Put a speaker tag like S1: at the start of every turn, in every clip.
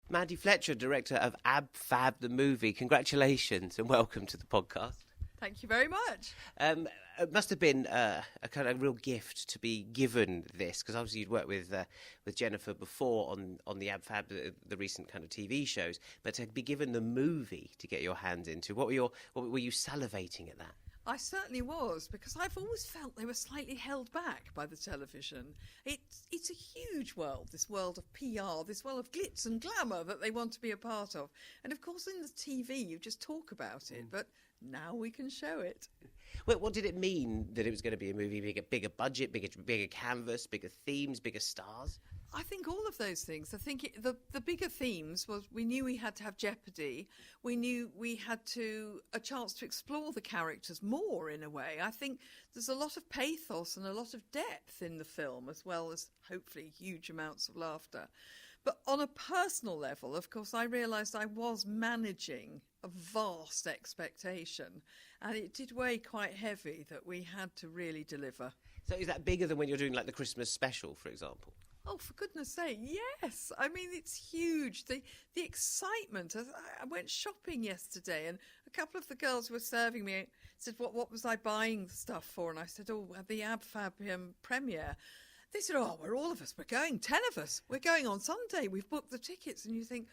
S1: Mandie Fletcher, director of Ab Fab the movie. Congratulations and welcome to the podcast.
S2: Thank you very much.
S1: It must have been a kind of real gift to be given this, because obviously you'd worked with Jennifer before on the Ab Fab, the recent kind of TV shows, but to be given the movie to get your hands into, what were you salivating at that?
S2: I certainly was, because I've always felt they were slightly held back by the television. It's a huge world, this world of PR, this world of glitz and glamour that they want to be a part of. And of course in the TV you just talk about it, but now we can show it.
S1: Well, what did it mean that it was going to be a movie? Bigger budget, bigger canvas, bigger themes, bigger stars?
S2: I think all of those things. I think the bigger themes was we knew we had to have jeopardy. We knew we had a chance to explore the characters more in a way. I think there's a lot of pathos and a lot of depth in the film, as well as hopefully huge amounts of laughter. But on a personal level, of course, I realised I was managing a vast expectation, and it did weigh quite heavy that we had to really deliver.
S1: So is that bigger than when you're doing like the Christmas special, for example?
S2: Oh, for goodness sake, yes. I mean, it's huge. The excitement. I went shopping yesterday and a couple of the girls who were serving me said, what was I buying stuff for? And I said, the Ab Fab premiere. They said, we're all of us. We're going, 10 of us. We're going on Sunday. We've booked the tickets. And you think,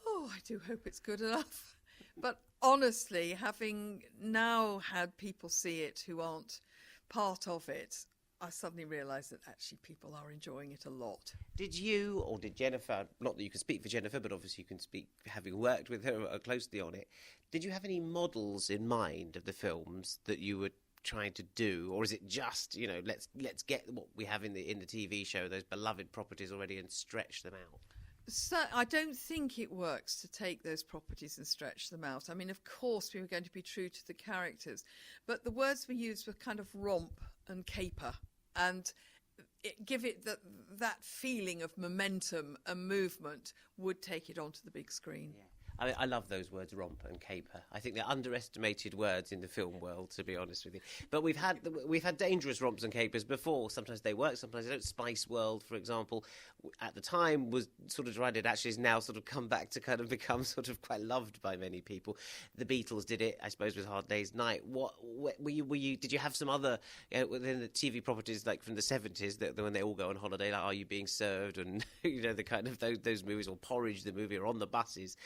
S2: I do hope it's good enough. But honestly, having now had people see it who aren't part of it, I suddenly realised that actually people are enjoying it a lot.
S1: Did you, or did Jennifer, not that you can speak for Jennifer, but obviously you can speak having worked with her closely on it, did you have any models in mind of the films that you were trying to do, or is it just, let's get what we have in the TV show, those beloved properties already, and stretch them out?
S2: So I don't think it works to take those properties and stretch them out. I mean, of course, we were going to be true to the characters, but the words we used were kind of romp and caper, and give it that feeling of momentum and movement would take it onto the big screen.
S1: Yeah. I love those words, romp and caper. I think they're underestimated words in the film world, to be honest with you. But we've had dangerous romps and capers before. Sometimes they work, sometimes they don't. Spice World, for example, at the time was sort of derided. Actually, has now sort of come back to kind of become sort of quite loved by many people. The Beatles did it, I suppose, with Hard Day's Night. Did you have some other within the TV properties like from the 70s that when they all go on holiday, like Are You Being Served, and the kind of those movies, or Porridge, the movie, or On the Buses?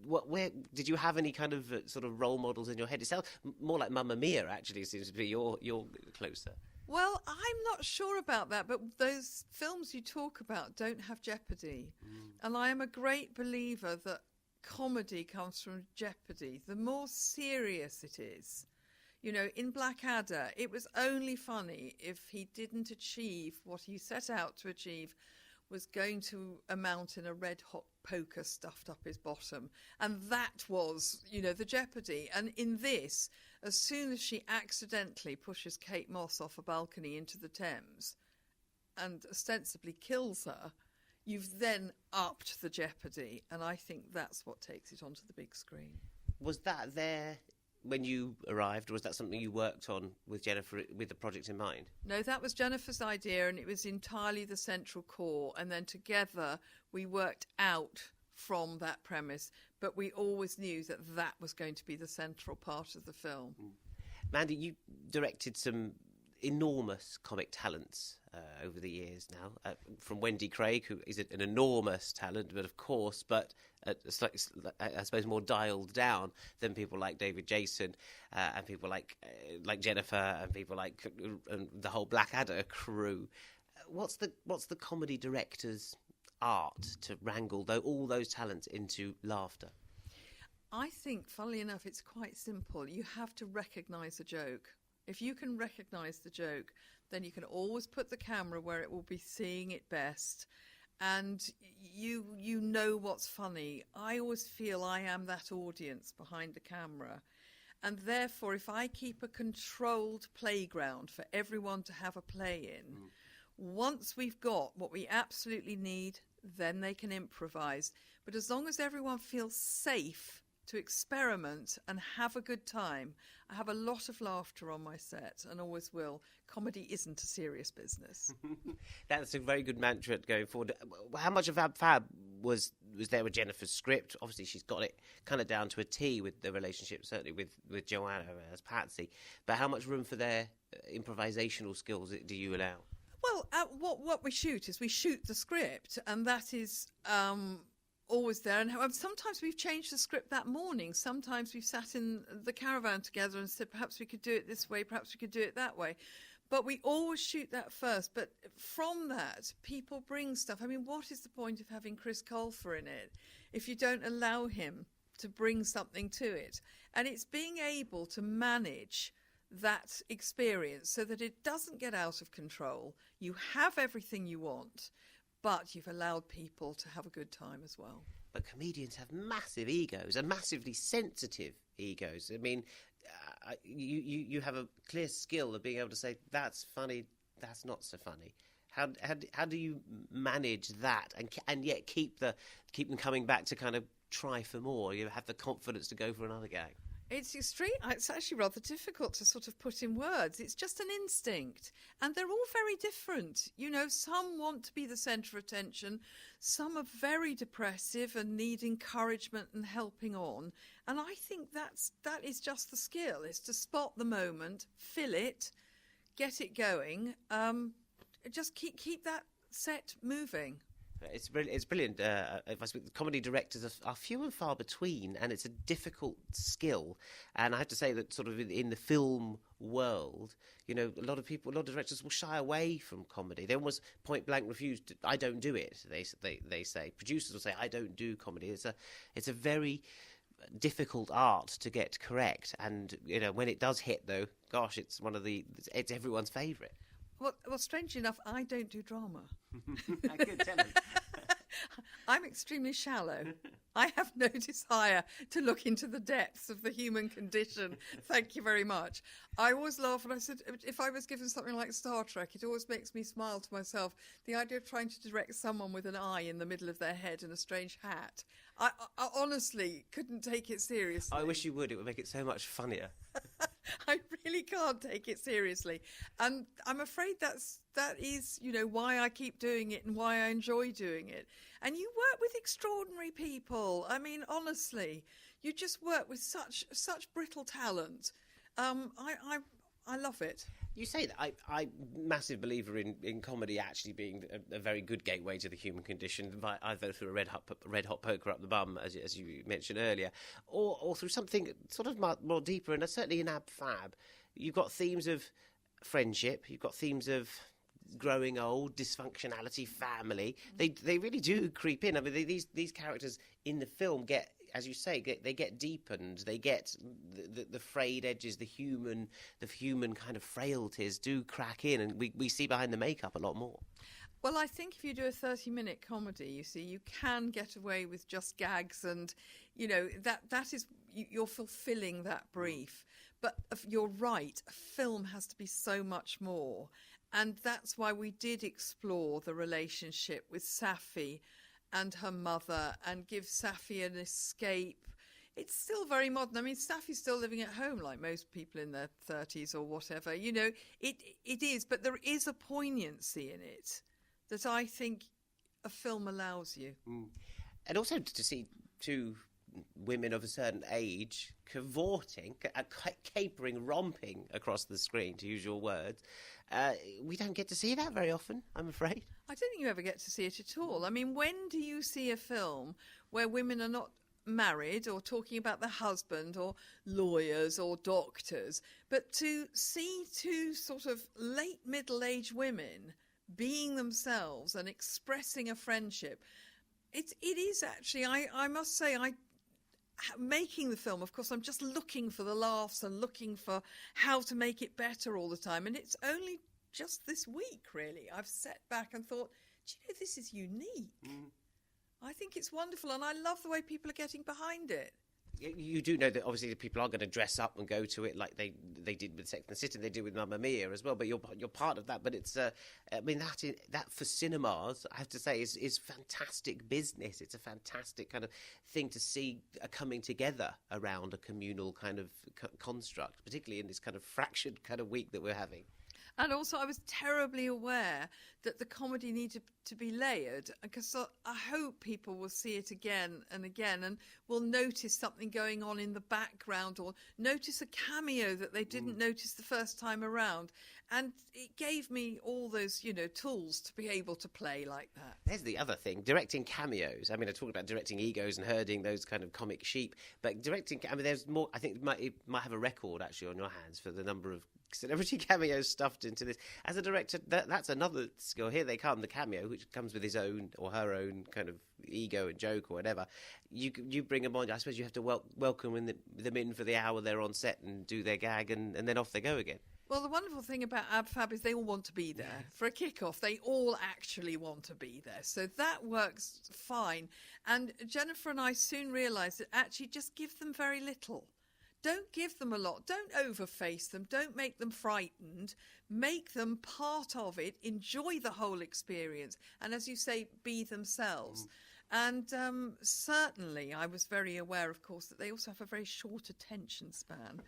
S1: Where did you have any kind of sort of role models in your head? It sounds more like Mamma Mia, actually, seems to be your closer.
S2: Well, I'm not sure about that, but those films you talk about don't have jeopardy. And I am a great believer that comedy comes from jeopardy. The more serious it is, in Blackadder, it was only funny if he didn't achieve what he set out to achieve, was going to amount in a red-hot poker stuffed up his bottom. And that was, the jeopardy. And in this, as soon as she accidentally pushes Kate Moss off a balcony into the Thames and ostensibly kills her, you've then upped the jeopardy. And I think that's what takes it onto the big screen.
S1: Was that there when you arrived, or was that something you worked on with Jennifer with the project in mind?
S2: No, that was Jennifer's idea, and it was entirely the central core. And then together we worked out from that premise, but we always knew that was going to be the central part of the film.
S1: Mandie, you directed some enormous comic talents over the years now, from Wendy Craig, who is an enormous talent, but of course, slightly, I suppose, more dialed down than people like David Jason and people like Jennifer and people like the whole Blackadder crew. What's the comedy director's art to wrangle all those talents into laughter?
S2: I think, funnily enough, it's quite simple. You have to recognise a joke. If you can recognise the joke, then you can always put the camera where it will be seeing it best, and you know what's funny. I always feel I am that audience behind the camera, and therefore if I keep a controlled playground for everyone to have a play in, once we've got what we absolutely need, then they can improvise. But as long as everyone feels safe to experiment and have a good time. I have a lot of laughter on my set and always will. Comedy isn't a serious business.
S1: That's a very good mantra going forward. How much of Ab Fab was there with Jennifer's script? Obviously, she's got it kind of down to a T with the relationship, certainly with Joanna as Patsy. But how much room for their improvisational skills do you allow?
S2: Well, what we shoot is we shoot the script, and that is always there. And sometimes we've changed the script that morning. Sometimes we've sat in the caravan together and said, perhaps we could do it this way, perhaps we could do it that way. But we always shoot that first. But from that, people bring stuff. I mean, what is the point of having Chris Colfer in it if you don't allow him to bring something to it? And it's being able to manage that experience so that it doesn't get out of control. You have everything you want, but you've allowed people to have a good time as well.
S1: But comedians have massive egos, and massively sensitive egos. I mean, you have a clear skill of being able to say, that's funny, that's not so funny. How do you manage that and yet keep them coming back to kind of try for more? You have the confidence to go for another gag.
S2: It's extreme. It's actually rather difficult to sort of put in words. It's just an instinct. And they're all very different. You know, some want to be the centre of attention. Some are very depressive and need encouragement and helping on. And I think that is just the skill, is to spot the moment, fill it, get it going, just keep that set moving.
S1: It's brilliant. If I speak, the comedy directors are few and far between, and it's a difficult skill. And I have to say that sort of in the film world, you know, a lot of directors will shy away from comedy. They almost point blank refuse. I don't do it. They say. Producers will say, I don't do comedy. It's a very difficult art to get correct. And you know, when it does hit, though, gosh, it's everyone's favourite.
S2: Well, strangely enough, I don't do drama.
S1: Good, tell me.
S2: I'm extremely shallow. I have no desire to look into the depths of the human condition. Thank you very much. I always laugh, and I said, if I was given something like Star Trek, it always makes me smile to myself. The idea of trying to direct someone with an eye in the middle of their head and a strange hat. I honestly couldn't take it seriously.
S1: I wish you would. It would make it so much funnier.
S2: I really can't take it seriously. And I'm afraid that is, you know, why I keep doing it and why I enjoy doing it. And you work with extraordinary people. I mean, honestly, you just work with such brittle talent. I love it.
S1: You say that. I'm a massive believer in comedy actually being a very good gateway to the human condition, either through a red hot poker up the bum, as you mentioned earlier, or through something sort of more deeper. And certainly in Ab Fab, you've got themes of friendship, you've got themes of growing old, dysfunctionality, family. They really do creep in. I mean, these characters in the film get, as you say, they get deepened. They get the frayed edges, the human kind of frailties do crack in, and we see behind the makeup a lot more.
S2: Well, I think if you do a 30-minute comedy, you see, you can get away with just gags, and you know that is you're fulfilling that brief. But you're right, a film has to be so much more, and that's why we did explore the relationship with Safi and her mother, and give Safi an escape. It's still very modern. I mean, Safi's still living at home like most people in their 30s or whatever. You know, it is, but there is a poignancy in it that I think a film allows you.
S1: And also to see two women of a certain age cavorting, capering, romping across the screen, to use your words. We don't get to see that very often, I'm afraid.
S2: I don't think you ever get to see it at all. I mean, when do you see a film where women are not married or talking about their husband or lawyers or doctors, but to see two sort of late middle-aged women being themselves and expressing a friendship? It is actually, I must say, making the film, of course, I'm just looking for the laughs and looking for how to make it better all the time. And it's only just this week, really, I've sat back and thought, do you know, this is unique. I think it's wonderful, and I love the way people are getting behind it.
S1: You do know that obviously the people are going to dress up and go to it like they did with Sex and the City, they did with Mamma Mia as well. But you're part of that. But it's I mean that for cinemas, I have to say, is fantastic business. It's a fantastic kind of thing to see coming together around a communal kind of construct, particularly in this kind of fractured kind of week that we're having.
S2: And also, I was terribly aware that the comedy needed to be layered, because I hope people will see it again and again and will notice something going on in the background, or notice a cameo that they didn't notice the first time around. And it gave me all those, tools to be able to play like that.
S1: There's the other thing, directing cameos. I mean, I talked about directing egos and herding those kind of comic sheep, but directing, I mean, there's more. I think it might have a record actually on your hands for the number of celebrity cameos stuffed into this. As a director, that's another skill. Here they come, the cameo, which comes with his own or her own kind of ego and joke or whatever. You bring them on. I suppose you have to welcome them in for the hour they're on set and do their gag, and then off they go again.
S2: Well, the wonderful thing about AbFab is they all want to be there. For a kick-off, they all actually want to be there. So that works fine. And Jennifer and I soon realised that actually just give them very little. Don't give them a lot. Don't overface them. Don't make them frightened. Make them part of it. Enjoy the whole experience. And as you say, be themselves. And certainly I was very aware, of course, that they also have a very short attention span.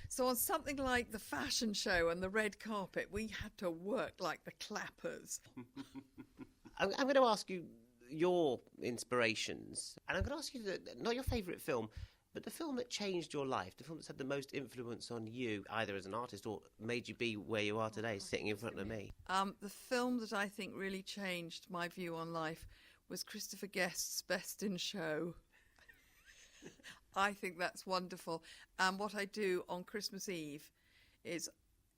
S2: So on something like the fashion show and the red carpet, we had to work like the clappers.
S1: I'm going to ask you your inspirations. And I'm going to ask you, not your favourite film, but the film that changed your life, the film that's had the most influence on you, either as an artist or made you be where you are today, sitting in front of me.
S2: The film that I think really changed my view on life was Christopher Guest's Best in Show. I think that's wonderful. And what I do on Christmas Eve is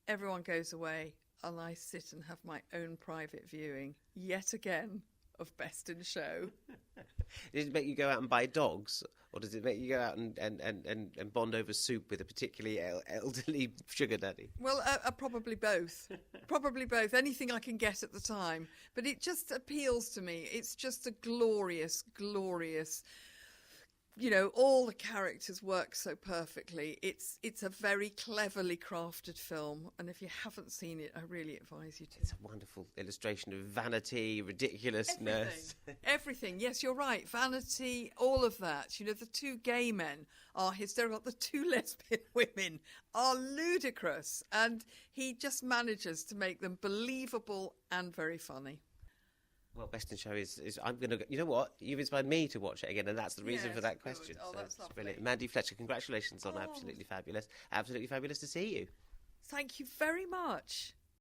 S2: everyone goes away and I sit and have my own private viewing, yet again, of Best in Show.
S1: Does it make you go out and buy dogs? Or does it make you go out and bond over soup with a particularly elderly sugar daddy?
S2: Well, probably both. Probably both. Anything I can get at the time. But it just appeals to me. It's just a glorious, glorious... all the characters work so perfectly. It's a very cleverly crafted film, and if you haven't seen it, I really advise you to.
S1: It's a wonderful illustration of vanity, ridiculousness.
S2: Everything. Yes, you're right. Vanity, all of that. The two gay men are hysterical. The two lesbian women are ludicrous, and he just manages to make them believable and very funny.
S1: Well, Best in Show is I'm going to... You know what? You've inspired me to watch it again, and that's the reason for that question.
S2: Oh, that's lovely.
S1: Brilliant. Mandie Fletcher, congratulations on Absolutely Fabulous. Absolutely fabulous to see you.
S2: Thank you very much.